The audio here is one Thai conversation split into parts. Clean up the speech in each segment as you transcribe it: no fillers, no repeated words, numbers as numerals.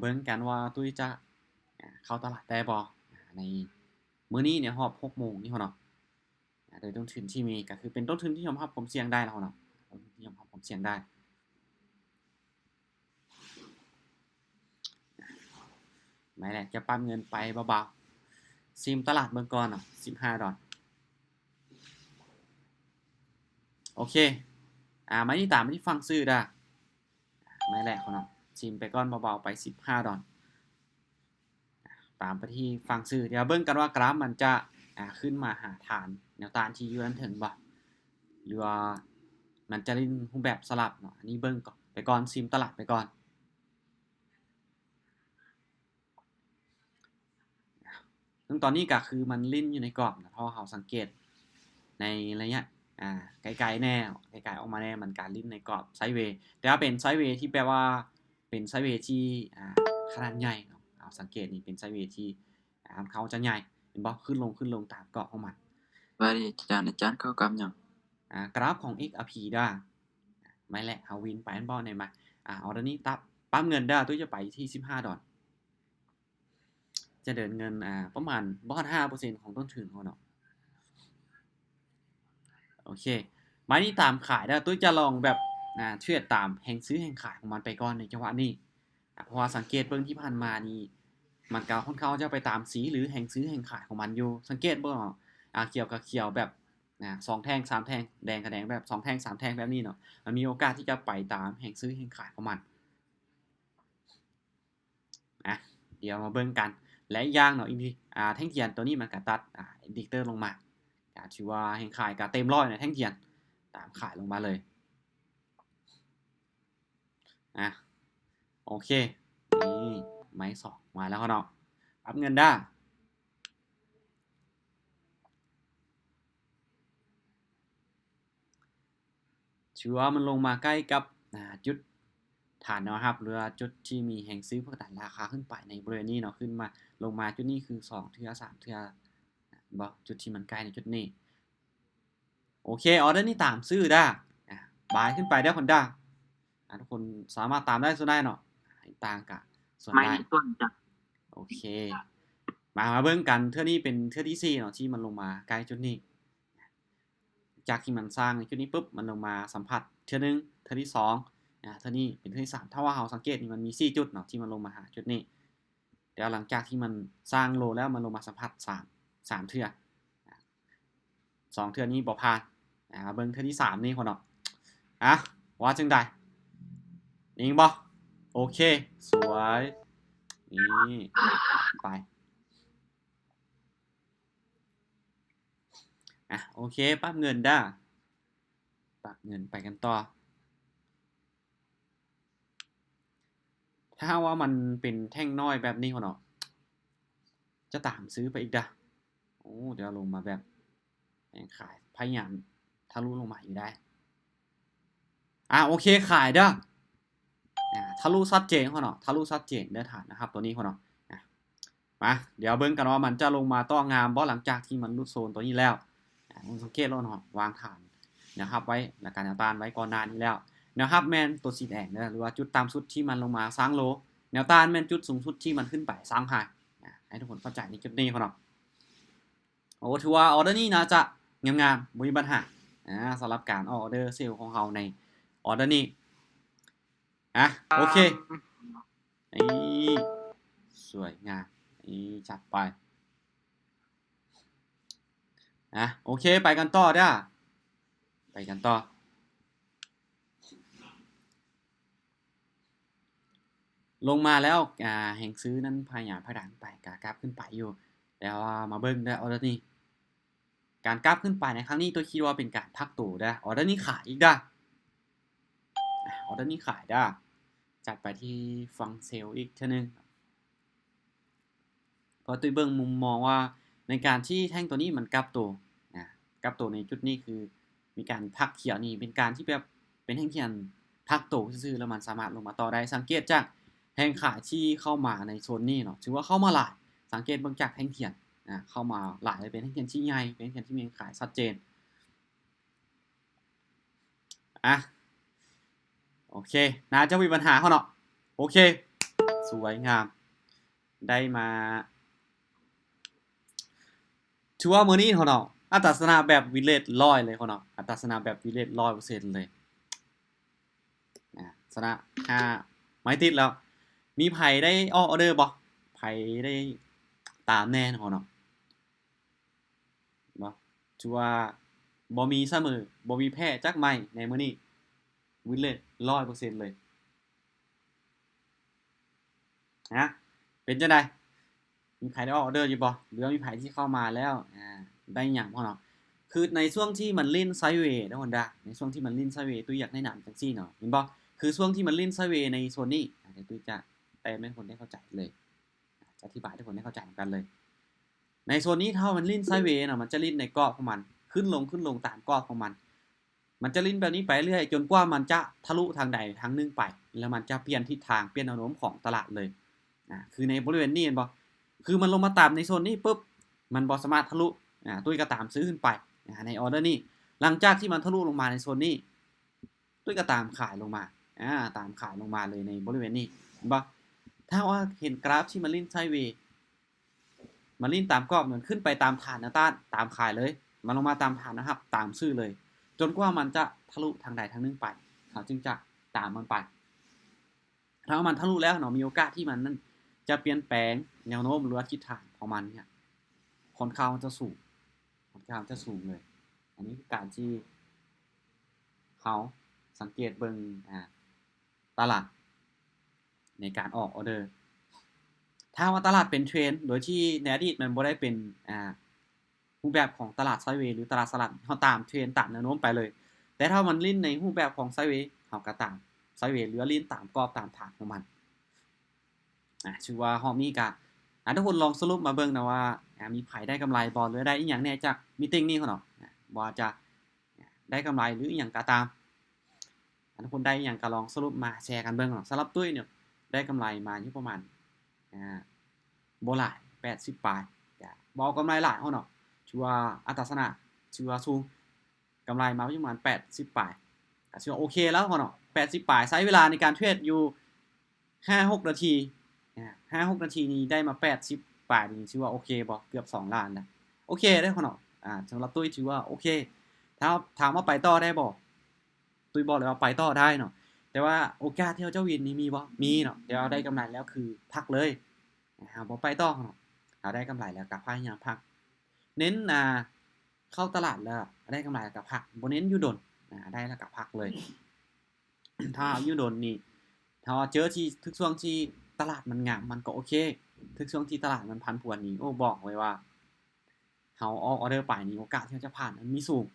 เบิ่งกันว่าตุ้ยจะเข้าตลาดได้บ่ในมื้อนี้เนี่ยฮอบ6 โมงนี่พ่อเนาะโดยต้นทุนที่มีก็คือเป็นต้นทุนที่ยอมรับความเสี่ยงได้แล้วเนาะต้นทุนที่ยอมรับความเสี่ยงได้ไม่แหละจะปั๊มเงินไปเบาๆซิมตลาดเบิ่งก่อนเนาะ$15โอเคมาที่ตามมาที่ฟังซื้อได้ไม่แหละพ่อเนาะซิมไปก่อนเบาๆไป$15ตามไปที่ฟังซื้อเดี๋ยวเบิ่งกันว่ากราฟมันจะขึ้นมาหาฐานแนวต้านที่อยู่นั้นถึงบ่หรือว่ามันจะเล่นรูปแบบสลับเนาะอันนี้เบิ่งก่อนไปก่อนซิมตลาดไปก่อนซึ่งตอนนี้ก็คือมันลิ้นอยู่ในกรอบนะเพราะเราสังเกตในระยะไกลๆแน่ไกลๆออกมาแน่มันการลิ้นในกรอบไซด์เวย์แต่ว่าเป็นไซด์เวย์ที่แปลว่าเป็นไซด์เวย์ที่ขนาดใหญ่เนาะเอาสังเกตนี่เป็นไซด์เวย์ที่เขาจะใหญ่เห็นบ่ขึ้นลงตามเกาะของมันว่าดิอาจารย์เข้ากำหยังกราฟของ XRP ด้าไม่แหละเอาวินไปอันบ่ได้มาเอาตอนนี้ปั๊มเงินด้าตุ้ยจะไปที่$15จะเดินเงินประมาณบ่ฮอด 5% ของต้นทุนเขาเนาะโอเคไม้นี้ตามขายได้ตุ้ยจะลองแบบเทรดตามแห่งซื้อแห่งขายของมันไปก่อนในจังหวะนี้เพราะว่าสังเกตเบิ่งที่ผ่านมานี่มันก็ค่อนข้างจะไปตามสีหรือแห่งซื้อแห่งขายของมันอยู่สังเกตเบิ่งเขียวกับเขียวแบบ2 แท่ง3 แท่งแดงกับแดงแบบ2 แท่ง3 แท่งแบบนี้เนาะมันมีโอกาสที่จะไปตามแห่งซื้อแห่งขายของมันเดี๋ยวมาเบิ่งกันและอีกอย่างเนาะอีกทีแท่งเทียนตัวนี้มันก็ตัดอินดิเคเตอร์ลงมาถือว่าแห่งขายก็เต็มร้อยในแท่งเทียนตามขายลงมาเลยโอเคนี่ไม้สองมาแล้วเนาะรับเงินได้ถือว่ามันลงมาใกล้กับจุดฐานนะครับหรือจุดที่มีแห่งซื้อเพื่อดันราคาขึ้นไปในบริเวณนี้เนาะขึ้นมาลงมาจุดนี้คือ2เทื่อ3เทื่อบ่จุดที่มันใกล้ในจุดนี้โอเคออเดอร์นี้ตามซื้อได้บายขึ้นไปได้คนได้ทุกคนสามารถตามได้ส่วนได้เนาะต่างกับส่วนได้ไม่ต้นจ้ะโอเคมาเบิ่งกันเทื่อนี้เป็นเทื่อที่4เนาะที่มันลงมาใกล้จุดนี้จากที่มันสร้างในจุดนี้ปุ๊บมันลงมาสัมผัสเทื่อนึงเทื่อที่2เทื่อนี้เป็นเทื่อที่3ถ้าว่าเราสังเกตนี่มันมี4จุดเนาะที่มันลงมาหาจุดนี้เดี๋ยวหลังจากที่มันสร้างโลแล้วมันลงมาสัมผัส3เทื่อ2เทื่อนี้บ่ผ่านเบิ่งเทื่อที่3นี่คนเนาะว่าจังได๋นิ่งบ่โอเคสวยนี่ไปโอเคปั๊บเงินได้ปั๊บเงินไปกันต่อถ้าว่ามันเป็นแท่งน้อยแบบนี้คนเนาะจะตามซื้อไปอีกเด้อโอ้เดี๋ยวลงมาแบบขายพยายามทะลุลงมาอยู่ได้โอเคขายเด้อทะลุชัดเจนเขาเนาะทะลุชัดเจนได้ฐานนะครับตัวนี้เขาเนาะมาเดี๋ยวเบิ่งกันว่ามันจะลงมาต่องามบ่หลังจากที่มันรุดโซนตัวนี้แล้วสังเกตแล้วเนาะวางฐานนะครับไว้ในการแนวต้านไว้ก่อนหน้านี้แล้วนะครับแมนตัวสีแดงหรือว่าจุดตามสุดที่มันลงมาสร้างโลแนวต้านแมนจุดสูงสุดที่มันขึ้นไปสร้างไฮให้ทุกคนเข้าใจในจุดนี้เขาเนาะโอ้ถือว่าออเดอร์นี้นะจะงามๆไม่มีปัญหาสำหรับการออเดอร์เซลล์ของเราในออเดอร์นี้โอเคนี่สวยงามนี่จัดไปโอเคไปกันต่อเด้อไปกันต่อลงมาแล้วแห่งซื้อนั้นพยายามผลักไปกราฟขึ้นไปอยู่แต่ว่ามาเบิ่งได้ออเดอร์นี้การกราฟขึ้นไปในครั้งนี้ตัวคิดว่าเป็นการพักตัวได้ออเดอร์นี้ขายอีกได้ออเดอร์นี้ขายได้จัดไปที่ฟังเซลอีกเท่านึงพอตัวเบิ่งมุมมองว่าในการที่แท่งตัวนี้มันกลับตัวกลับตัวในจุดนี้คือมีการพักเขียวนี่เป็นการที่แบบเป็นแท่งเทียนพักตัวซื่อๆแล้วมันสามารถลงมาต่อได้สังเกตจากแท่งขายที่เข้ามาในโซนนี้เนาะถือว่าเข้ามาหลายสังเกตเบิ่งจากแท่งเทียนเข้ามาหลายเป็นแท่งเทียนที่ใหญ่เป็นแท่งเทียนที่มีขายชัดเจนโอเคน่าจะมีปัญหาเขาเนาะโอเคส สวยงามได้มาถือว่ามื้อนี้เขาเนาะอัตราสนะแบบวิลเลจ100เลยเขาเนาะอัตราสนะแบบวิลเลจ 100% เลยสนะ5ไม้ติดแล้วมีไผได้ออเดอร์บ่ไผได้ตามแน่เขาเนาะบ่ถือว่าบ่มีเสมอบ่มีแพ้จักไม้ในมื้อนี้วิลเลจ 100% เลยนะเป็นจังได๋มีไผได้ออเดอร์อยู่บ่หรือว่ามีไผที่เข้ามาแล้วได้หยังบ่เนาะคือในช่วงที่มันเล่นไซด์เวย์นะฮอนดาในช่วงที่มันเล่นไซด์เวย์ตุ้ยอยากแนะนำจังซี่เนาะเห็นบ่คือช่วงที่มันเล่นไซด์เวย์ในโซนนี้เดี๋ยวตุ้ยจะแปลให้คนได้เข้าใจเลยจะอธิบายให้คนได้เข้าใจเหมือนกันเลยในโซนนี้ถ้ามันเล่นไซด์เวย์เนาะมันจะเล่นในกรอบของมันขึ้นลงตามกรอบของมันจะเล่นแบบนี้ไปเรื่อยจนกว่ามันจะทะลุทางใดทางนึงไปแล้วมันจะเปลี่ยนทิศทางเปลี่ยนแนวโน้มของตลาดเลยคือในบริเวณนี้เห็นบ่คือมันลงมาตามในโซนนี้ปุ๊บมันบ่สามารถทะลุตุ้ยก็ตามซื้อขึ้นไปในออเดอร์นี้หลังจากที่มันทะลุลงมาในโซนนี้ตุ้ยก็ตามขายลงมาตามขายลงมาเลยในบริเวณนี้เห็นบ่ถ้าว่าเห็นกราฟที่มันเล่นไซด์เวย์มันเล่นตามกรอบเหมือนขึ้นไปตามฐานแนวต้านตามขายเลยมันลงมาตามฐานนะครับตามซื้อเลยจนกว่ามันจะทะลุทางใดทางนึงไปเขาจึงจะตามมันไปถ้ามันทะลุแล้วเนาะมีโอกาสที่มันนั้นจะเปลี่ยนแปลงแนวโน้มหรือทิศทางของมันเนี่ยค่อนข้างจะสูงเลยอันนี้คือการที่เขาสังเกตเบิ่งตลาดในการออกออเดอร์ถ้าว่าตลาดเป็นเทรนด์โดยที่ในอดีตมันบ่ได้เป็นรูปแบบของตลาดไซด์เวย์หรือตลาดสลับเฮาตามเทรนด์ตามแนวโน้มไปเลยแต่ถ้ามันลิ้นในรูปแบบของไซด์เวย์เฮาก็ตามไซด์เวย์หรือลิ้นตามกรอบตามฐานของมันชื่อว่ารอบนี้ก็ทุกคนลองสรุปมาเบิ่งนะว่ามีไผได้กำไรบ่หรือได้อีหยังแน่จากมีตติ้งนี้เขาเนาะว่าจะได้กำไรหรืออีหยังก็ตามทุกคนได้อีหยังก็ลองสรุปมาแชร์กันเบิ่งเนาะสำหรับตุ้ยเนี่ยได้กำไรมาอยู่ประมาณบ่หลาย80ปลายบ่เอากำไรหลายเฮาเนาะถือว่าอัตราสนะถือว่าสูงกำไรมาอยู่ประมาณ80ปลายก็ถือว่าโอเคแล้วเฮาเนาะ80ปลายใช้เวลาในการเทรดอยู่5-6 นาที5-6 นาทีนี้ได้มา80ปลายนี่ถือว่าโอเคบ่เกือบ2ล้านแล้วโอเคเด้อเฮาเนาะสำหรับตุ้ยถือว่าโอเคถ้าถามว่าไปต่อได้บ่ตุ้ยบอกเลยว่าไปต่อได้เนาะแต่ว่าโอกาสที่เราจะวินนี่มีบ่มีเนาะแต่ว่าได้กำไรแล้วคือพักเลยบ่ไปต่อเนาะถ้าได้กำไรแล้วก็พยายามพักเน้นเข้าตลาดแล้วได้กำไรแล้วก็พักบ่เน้นอยู่ดนได้แล้วก็พักเลย ถ้าอยู่ดนนี่ถ้าว่าเจอที่ทุกช่วงที่ตลาดมันงามมันก็โอเคทุกช่วงที่ตลาดมันผันผวนนี่โอ้บอกไว้ว่าเฮาออกออเดอร์ไปนี่โอกาสที่จะผ่านมันมีสูง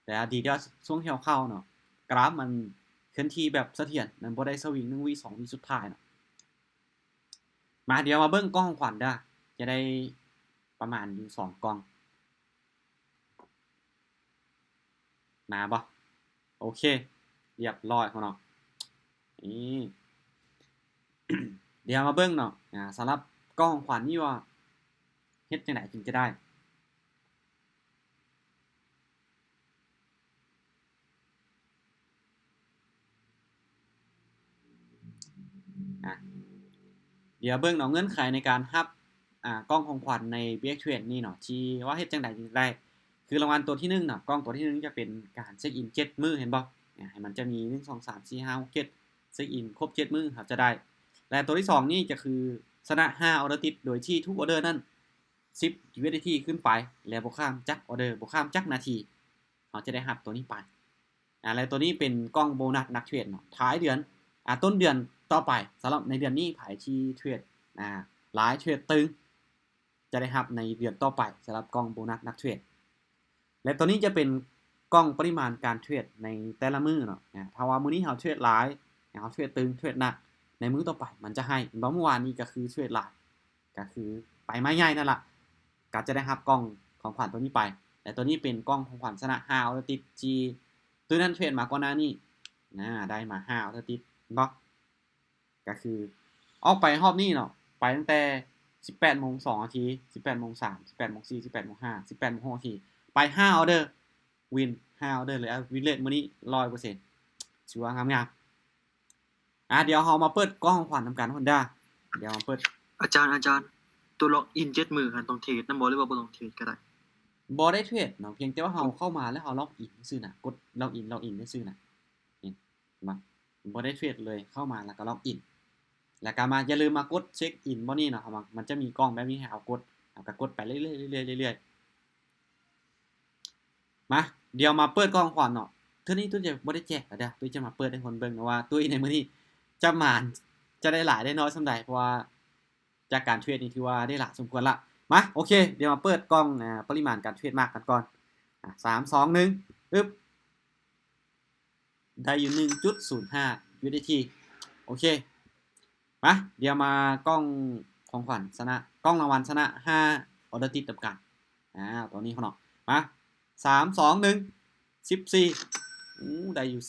แต่ดีที่ว่าช่วงที่เราเข้าเนาะกราฟมันเคลื่อนที่แบบเสถียรมันบ่ได้สวิง1วิ2วิสุดท้ายเนาะมาเดี๋ยวมาเบิ่งกล้องของขวัญเด้อจะได้ประมาณอยู่2กล้องมาบ่โอเคเรียบร้อยเนาะนี่ เดี๋ยวมาเบิ่งเนาะสำหรับกล้องของขวัญนี่ว่าเฮ็ดจังได๋ถึงจะได้เดี๋ยวเบิ่งเนาะเงื่อนไขในการรับกล้องของขวัญใน BX Trade นี่เนาะที่ว่าเฮ็ดจังได๋ถึงจะได้คือรางวัลตัวที่1เนาะกล้องตัวที่1จะเป็นการเช็กอิน7มื้อเห็นบ่ให้มันจะมี1 2 3 4 5 6 7เช็กอินครบ7มื้อครับจะได้และตัวที่2นี่จะคือชนะ5ออเดอร์ติดโดยที่ทุกออเดอร์นั้น10 USDT ขึ้นไปแล้วบ่ข้ามจักออเดอร์บ่ข้ามจักนาทีเราจะได้รับตัวนี้ไปและตัวนี้เป็นกล้องโบนัสนักเทรดเนาะท้ายเดือนต้นเดือนต่อไปสำหรับในเดือนนี้ไผที่เทรดหลายเทรดตึงจะได้รับในเดือนต่อไปสำหรับกล้องโบนัสนักเทรดและตัวนี้จะเป็นกล้องปริมาณการเทรดในแต่ละมื้อเนาะถ้าว่ามื้อนี้เราเทรดหลายเราเทรดตึงเทรดหนักในมื้อต่อไปมันจะให้เมื่อวานนี้ก็คือเทรดหลายก็คือไปมาใหญ่นั่นล่ะก็จะได้รับกล้องของขวัญตัวนี้ไปแต่ตัวนี้เป็นกล้องของขวัญชนะ5ออเดอร์ติดที่ตัวนั้นเทรดมาก่อนหน้านี้ได้มา5ออเดอร์ติดบ่ก็คือออกไปรอบนี้เนาะไปตั้งแต่ 18:02 น. 18:03 18:04 18:05 18:06 น. ไป5ออเดอร์วิน5ออเดอร์เลยวินเรทมื้อนี้ 100% ถือว่างามๆเดี๋ยวเรามาเปิดกล้องของขวัญทำการ Honda เดี๋ยวมาเปิดอาจารย์ตัวล็อกอิน7มื้อหันต้องเทรดนำบ่หรือว่าบ่ต้องเทรดก็ได้บ่ได้เทรดเนาะเพียงแต่ว่าเราเข้ามาแล้วเราล็อกอินซื่อน่ะกดล็อกอินซื่อน่ะเห็นบ่บ่ได้เทรดเลยเข้ามาแล้วก็ล็อกอินแล้วก็มาอย่าลืมมากดเช็คอินบ่นี่เนาะมันจะมีกล้องแบบนี้ให้เรากดเราก็กดไปเรื่อยๆมาเดี๋ยวมาเปิดกล้องก่อนเนาะเทื่อนี้ตุ้ยจะบ่ได้แจกแล้วเด้อตุ้ยจะมาเปิดให้คนเบิ่งว่าตุ้ยในมื้อนี้จะหมานจะได้หลายได้น้อยส่ำใดเพราะว่าจากการเทรดนี่ถือว่าได้หลายสมควรละมาโอเคเดี๋ยวมาเปิดกล้องปริมาณการเทรดมากกันก่อน3 2 1ปึ๊บได้อยู่ 1.05 USDT โอเคมาเดี๋ยวมากล้องของขวัญชนะกล้องรางวัลชนะ5ออเดอร์ติดกันตัวนี้เขาเนาะมา3 2 1 14ได้อยู่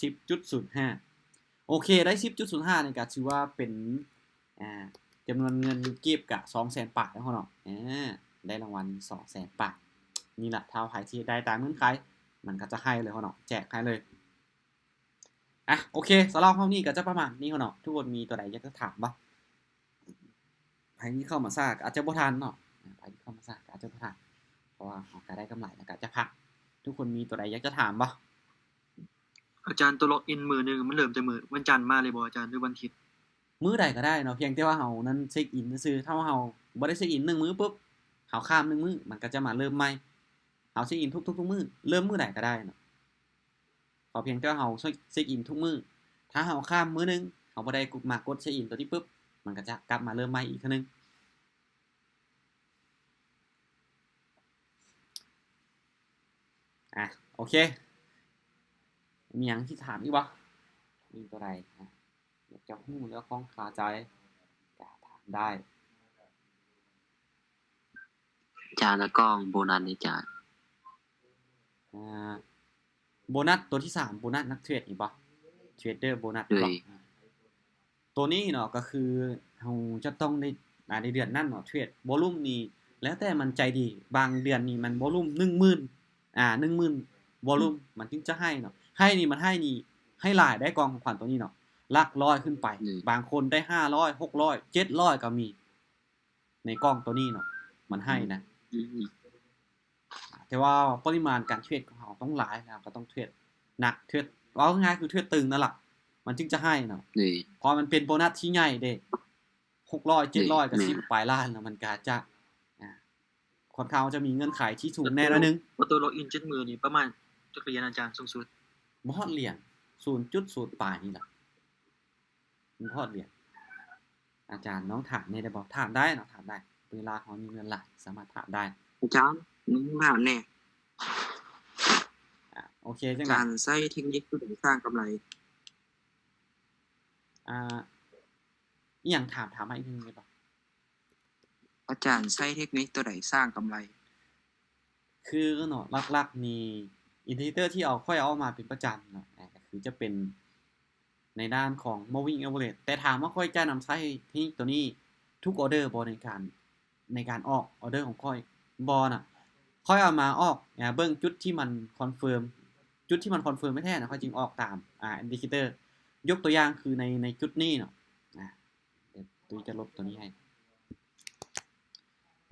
10.05 โอเคได้ 10.05 นี่ก็ถือว่าเป็นจำนวนเงินเก็บกะ 200,000 บาทแล้วเนาะได้รางวัล 200,000 บาทนี่แหละถ้าใครที่ได้ตามเงื่อนไขมันก็จะให้เลยเนาะแจกให้เลยโอเคสำหรับเฮานี้ก็จะประมาณนี้เนาะทุกคนมีตัวใดอยากจะถามบ่ใครที่เข้ามาซ่าก็อาจจะบ่ทันเนาะใครที่เข้ามาซ่าก็อาจจะบ่ทันเพราะว่าเฮาก็ได้กำไรแล้วก็จะพักทุกคนมีตัวใดอยากจะถามบ่อาจารย์ตัวล็อกอินมื้อนึงมันเริ่มจากมื้อวันจันทร์มาเลยบ่อาจารย์หรือวันอาทิตย์มื้อใดก็ได้เนาะเพียงแต่ว่าเฮานั้นเช็คอินซื่อๆถ้าเฮาบ่ได้เช็คอิน1มื้อปุ๊บเฮาข้าม1มื้อมันก็จะมาเริ่มใหม่เฮาเช็คอินทุกๆมื้อเริ่มมื้อใดก็ได้เนาะขอเพียงแต่เฮาเช็คอินทุกมื้อถ้าเฮาข้ามมื้อนึงเฮาบ่ได้มากดเช็คอินตัวนี้ปุ๊บมันก็จะกลับมาเริ่มใหม่อีกเทื่อนึงโอเคมีหยังที่ถามอีกบ่มีตัวใดอยากจะฮู้หรือข้องคาใจก็ถามได้อาจารย์แล้วก็โบนัสนี่อาจารย์โบนัสตัวที่3โบนัสนักเทรดนี่บ่เทรดเดอร์โบนัสบ่ตัวนี้เนาะก็คือเฮาจะต้องได้ในเดือนนั้นเนาะเทรดวอลุ่มนี่แล้วแต่มันใจดีบางเดือนนี่มันวอลุ่ม 10,000 10,000 วอลุ่มมันถึงจะให้เนาะให้นี่มันให้นี่ให้หลายได้กองของขวัญตัวนี้เนาะหลักร้อยขึ้นไปบางคนได้500 600 700ก็มีในกล้องตัวนี้เนาะมันให้นะแต่ว่าปริมาณการเทรดของเราต้องหลายแล้วก็ต้องเทรดหนักเทรดเอาง่ายๆคือเทรดตึงนั่นล่ะมันจึงจะให้เนาะพอมันเป็นโบนัสที่ใหญ่เด้600 700ก็10ปลายล้านแล้วมันก็จะค่อนข้างจะมีเงื่อนไขที่สูงแน่ละนึงตัวล็อกอิน7มื้อนี่ประมาณจักเหรียญอาจารย์สูงสุดบ่ฮอดเหรียญ 0.0 ปลายนี่ล่ะบ่ฮอดเหรียญอาจารย์น้องถามแหน่ได้บ่ถามได้เนาะถามได้เวลาเฮามีเงินหลายสามารถถามได้อาจารย์ถามแน่โอเคจังได๋การใช้เทคนิคตัวใดสร้างกำไรอิหยังถามมาอีกทีนึงได้บ่อาจารย์ใช้เทคนิคตัวใดสร้างกำไรคือเนาะหลักๆนี่อินดิเคเตอร์ที่ค่อยเอามาเป็นประจำเนาะก็คือจะเป็นในด้านของ moving average แต่ถามว่าค่อยจะนำใช้เทคนิคตัวนี้ทุกออเดอร์บ่ในการออกออเดอร์ของค่อยบ่น่ะค่อยเอามาออกเบิ่งจุดที่มันคอนเฟิร์มจุดที่มันคอนเฟิร์มไม่แท้น่ะค่อยจึงออกตามอินดิเคเตอร์ยกตัวอย่างคือในจุดนี้เนาะเดี๋ยวตุ้ยจะลบตัวนี้ให้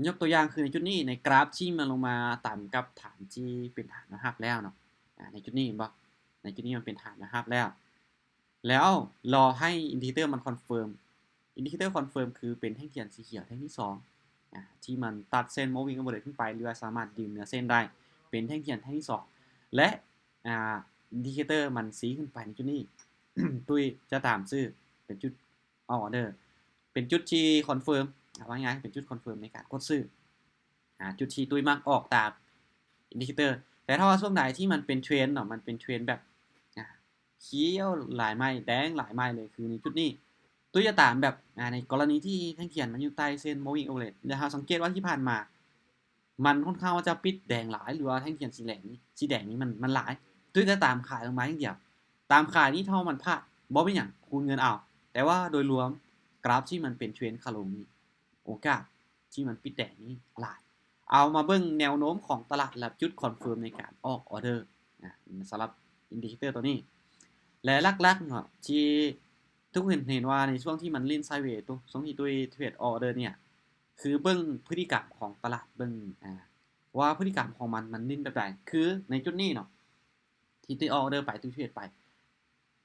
ยกตัวอย่างคือในจุดนี้ในกราฟที่มันลงมาต่ำกับฐานที่เป็นฐานแนวรับแล้วเนาะในจุดนี้เห็นบ่ในจุดนี้มันเป็นฐานแนวรับแล้วรอให้อินดิเคเตอร์มันคอนเฟิร์มอินดิเคเตอร์คอนเฟิร์มคือเป็นแท่งเทียนสีเขียวแท่งที่2ที่มันตัดเส้น moving average ขึ้นไปหรือว่าสามารถยืนเหนือเส้นได้เป็นแท่งเทียนแท่งที่2และอินดิเคเตอร์มันสีขึ้นไปในจุดนี้ ตุ้ยจะตามซื้อเป็นจุดออเดอร์เป็นจุดที่คอนเฟิร์มว่าง่ายเป็นจุดคอนเฟิร์มในการกดซื้อจุดที่ตุ้ยมักออกตามอินดิเคเตอร์แต่ถ้าว่าช่วงใดที่มันเป็นเทรนด์เนาะมันเป็นเทรนด์แบบเขียวหลายไม้แดงหลายไม้เลยคือในจุดนี้ตุ้ยจะตามแบบในกรณีที่แท่งเทียนมันอยู่ใต้เส้น moving average แล้วเราสังเกตว่าที่ผ่านมามันค่อนข้างว่าจะปิดแดงหลายหรือว่าแท่งเทียนสีแดงนี้มันหลายตุ้ยจะตามขายลงมาอย่างเดียวตามขายนี่เท่ามันพลาดบ่เป็นหยังคูณเงินเอาแต่ว่าโดยรวมกราฟที่มันเป็นเทรนด์ขาลงนี่โอกาสที่มันปิดแดงนี่หลายเอามาเบิ่งแนวโน้มของตลาดและจุดคอนเฟิร์มในการออกออเดอร์สำหรับอินดิเคเตอร์ตัวนี้และหลักๆเนาะที่ ทุกคนเห็นว่าในช่วงที่มันลิ้นไซด์เวย์ตัวช่วงที่ตัวเทรดออเดอร์เนี่ยคือเบิ่งพฤติกรรมของตลาดเบิ่งว่าพฤติกรรมของมันลิ้นแบบใดคือในจุดนี้เนาะที่ตัวออเดอร์ไปตัวเทรดไป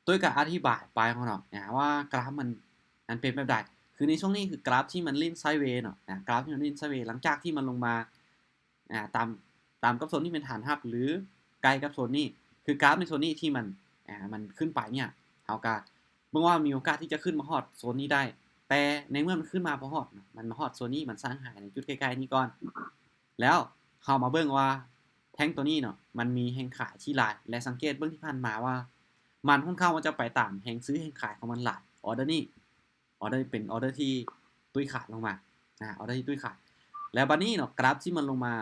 ตัวก็อธิบายไปของเนาะว่ากราฟมันเป็นแบบใดคือในช่วงนี้คือกราฟที่มันลิ้นไซด์เวย์เนาะกราฟที่มันลิ้นไซด์เวย์หลังจากที่มันลงมาตามกับโซนที่เป็นฐานรับหรือไกลกับโซนนี้คือกราฟในโซนนี้ที่มันขึ้นไปเนี่ยเฮาก็เบิ่งว่ามีโอกาสที่จะขึ้นมาฮอดโซนนี้ได้ แต่ในเมื่อมันขึ้นมาบ่ฮอดมันมาฮอดโซนนี้มันสร้างหายในจุดใกล้ๆนี้ก่อนแล้วเฮามาเบิ่งว่าแท่งตัวนี้เนาะมันมีแรงขายที่หลายและสังเกตเบิ่งที่ผ่านมาว่ามันค่อนข้างว่าจะไปตามแรงซื้อแรงขายของมันหลายออเดอร์นี้ออเดอร์เป็นออเดอร์ที่ตุ้ยขาดลงมาออเดอร์ที่ตุ้ยขาดแล้วบัดนี้เนาะกราฟที่มันลงมา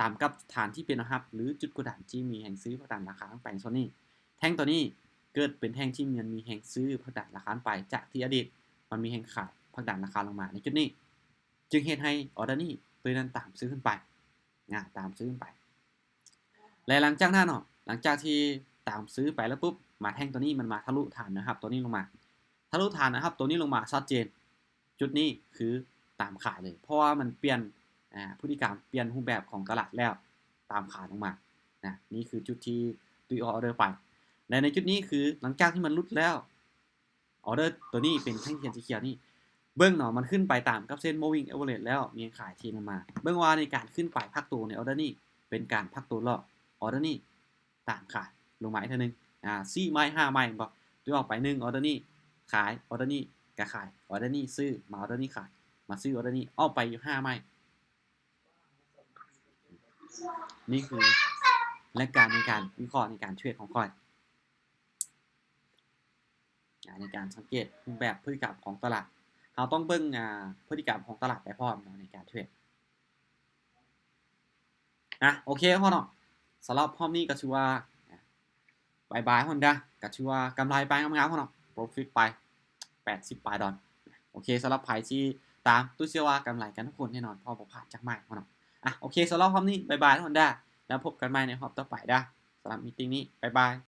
ตามกับฐานที่เป็นนะครับหรือจุดกดดันที่มีแรงซื้อผลักดันราคาลงไปโซนนี้แท่งตัวนี้เกิดเป็นแท่งที่มันมีแรงซื้อผลักดันราคาไปจากที่อดีตมันมีแรงขายผลักดันราคาลงมาในจุดนี้จึงเหตุให้ออเดอร์นี้ตัวนั้นตามซื้อขึ้นไปตามซื้อขึ้นไปและหลังจากนั้นเนาะหลังจากที่ตามซื้อไปแล้วปุ๊บมาแท่งตัวนี้มันมาทะลุฐานนะครับตัวนี้ลงมาทะลุฐานนะครับตัวนี้ลงมาชัดเจนจุดนี้คือตามขายเลยเพราะว่ามันเปลี่ยนพฤติกรรมเปลี่ยนรูปแบบของตลาดแล้วตามขายลงมานี่คือจุดที่ตุยออเดอร์ไปและในจุดนี้คือหลังจากที่มันลุดแล้วออเดอร์ตัวนี้เป็นแท่งเทียนสีเขียวนี่เบิ้งเนาะมันขึ้นไปตามกับเส้น moving average แล้วมีขายทีลงมาเบิ้งว่าในการขึ้นไปพักตัวในออเดอร์นี้เป็นการพักตัวรอบออเดอร์นี้ตามขายลงมาอีกทีนึง4ไม้5ไม้บ่ตัวออกไป1ออเดอร์นี้ขายออเดอร์นี้ก็ขายออเดอร์นี้ซื้อมาออเดอร์นี้ขายมาซื้อออเดอร์นี้ออกไปอยู่5ไม้นี่คือและการในการวิเคราะห์ในการเทรดของข้อยในการสังเกตรูปแบบพฤติกรรมของตลาดเราต้องเบิ่งพฤติกรรมของตลาดไปพร้อมในการเทรดโอเคพอเนาะสำหรับรอบนี้ก็ถือว่าบายๆคนเด้อก็ถือว่ากำไรไปงามๆพอเนาะ profit ไป80ปลายดอนโอเคสำหรับไผที่ตามตู้เชื่อว่ากำไรกันทุกคนแน่นอนเพราะบ่พลาดจักไม้พอเนาะโอเคสำหรับรอบนี้บายๆทุกคนเด้อแล้วพบกันใหม่ในรอบต่อไปเด้อสำหรับมีตติ้งนี้บายๆ